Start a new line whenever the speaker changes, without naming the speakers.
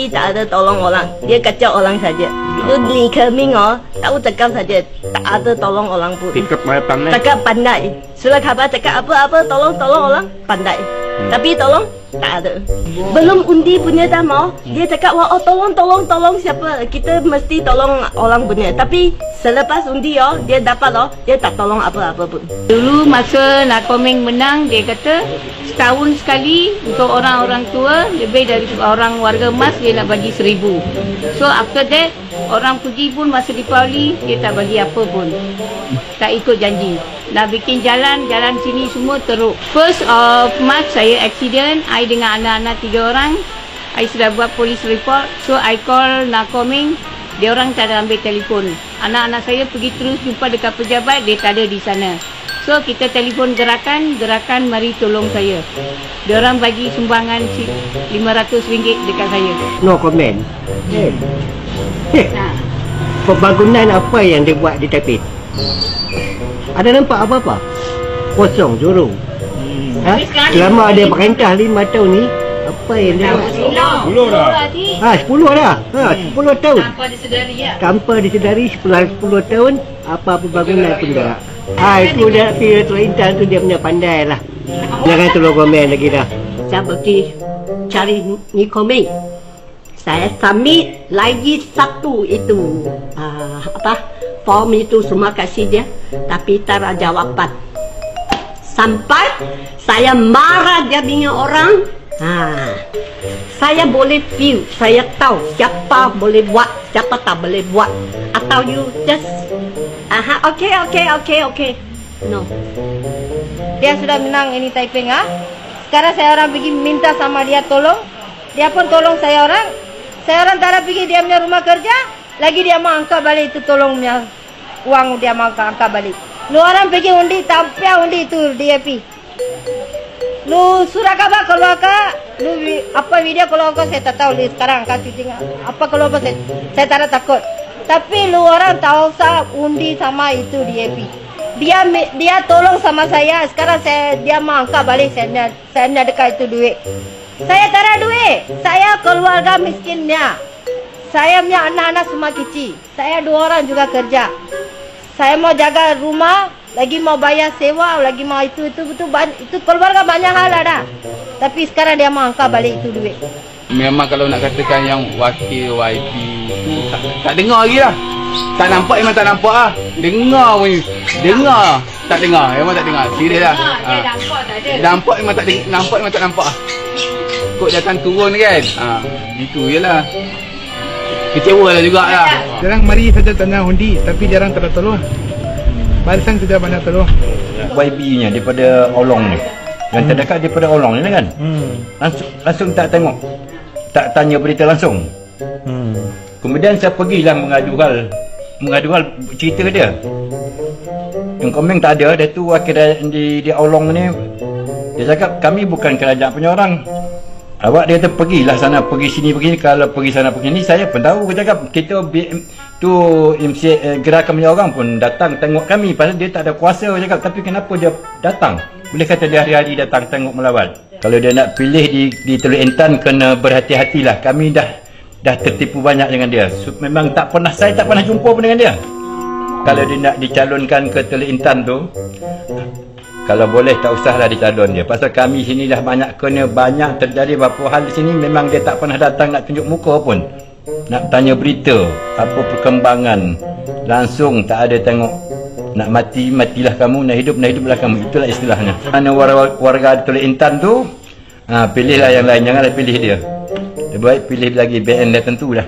tapi tak ada tolong orang. Dia kacau orang saja. Itu Li Kemin tahu cakap saja, tak ada tolong orang pun. Cakap pandai. Surat khabar cakap apa-apa tolong orang pandai. Tapi tolong tak ada. Belum undi punya dah mau, dia cakap wah tolong siapa? Kita mesti tolong orang punya. Tapi selepas undi dia dapat dia tak tolong apa-apa pun.
Dulu masa Nakomeng menang, dia kata setahun sekali untuk orang-orang tua, lebih dari orang warga emas dia nak bagi 1,000. So after that, orang pergi pun masa Deepavali dia tak bagi apa pun. Tak ikut janji. Nak bikin jalan sini semua teruk. First of March saya accident, I dengan anak-anak 3 orang. I sudah buat police report. So I call Nakomeng, dia orang tak ada ambil telefon. Anak-anak saya pergi terus jumpa dekat pejabat, dia tak ada di sana. So kita telefon gerakan mari tolong saya. Dia orang bagi sumbangan RM500 dekat saya.
No comment. Pembangunan apa yang dia buat di Taipei? Ada nampak apa-apa? Kosong, jorong. Selama dia perintah 5 tahun ni, apa yang dia buat?
10 dah.
10 dah. 10 tahun.
Tanpa disedari
10 tahun, apa pembangunan pun tak. Itu dia Tok Intan tu dia punya pandai lah. Jangan tolong komen lagi dah.
Saya pergi cari Nikomeng. Saya submit lagi satu itu form itu semua kasih dia, tapi tak ada jawapan. Sampai saya marah dia punya orang. Saya boleh feel, saya tahu siapa boleh buat, siapa tak boleh buat. Atau you just okay. No.
Dia sudah menang ini Taipei Sekarang saya orang pergi minta sama dia tolong. Dia pun tolong saya orang. Saya orang tak ada pergi dia punya rumah kerja. Lagi dia mau angkat balik itu tolongnya. Uang dia mau angkat balik. Lu orang pergi undi, tampil undi itu DAP. Lu surat khabar keluar ke? Lu apa video keluar ke? Saya tak tahu. Sekarang angkat cuci. Apa keluar ke? Saya tak ada takut. Tapi lu orang tahu saya undi sama itu DAP. Dia tolong sama saya. Sekarang dia mau angkat balik. Saya nak dekat itu duit. Saya tak ada duit. Saya keluarga miskinnya. Saya punya anak-anak semua kecil. Saya 2 orang juga kerja. Saya mau jaga rumah, lagi mau bayar sewa, lagi mau itu keluarga banyak hal ada. Tapi sekarang dia mau angkat balik itu duit.
Memang kalau nak katakan yang wakil YP tu tak dengar lagi lah. Tak nampak memang tak nampak lah. Dengar pun. Dengar. Tak dengar. Memang tak dengar. Serius lah. Nampak memang tak nampak lah. Kod datang turun kan. Itu je lah. Kecewa lah juga lah.
Jarang mari saja tanya undi, tapi jarang tak tolong. Barisan sudah banyak tolong.
YB nya daripada Olong ni. Yang terdekat daripada Olong ni kan. Langsung tak tengok. Tak tanya berita langsung. Kemudian saya pergilah mengadu hal cerita dia. Yang komen tak ada, dia tu wakil di Olong ni. Dia cakap kami bukan kerajaan punya orang. Awak dia tu pergilah sana, pergi sini, pergi ni. Kalau pergi sana, pergi ni, saya pun tahu. Dia cakap kita tu gerakan punya orang pun datang tengok kami. Pasal dia tak ada kuasa, dia cakap. Tapi kenapa dia datang? Boleh kata dia hari-hari datang tengok melawat. Kalau dia nak pilih di Teluk Intan, kena berhati-hatilah. Kami dah tertipu banyak dengan dia. Memang saya tak pernah jumpa pun dengan dia. Kalau dia nak dicalonkan ke Teluk Intan tu, kalau boleh tak usahlah dicalon dia. Pasal kami sini dah banyak terjadi beberapa hal di sini. Memang dia tak pernah datang nak tunjuk muka pun. Nak tanya berita, apa perkembangan. Langsung tak ada tengok. Nak mati, matilah kamu. Nak hiduplah kamu. Itulah istilahnya. Mana warga Teluk Intan tu, pilihlah yang lain. Janganlah pilih dia. Lebih baik pilih lagi BN dah tentu dah.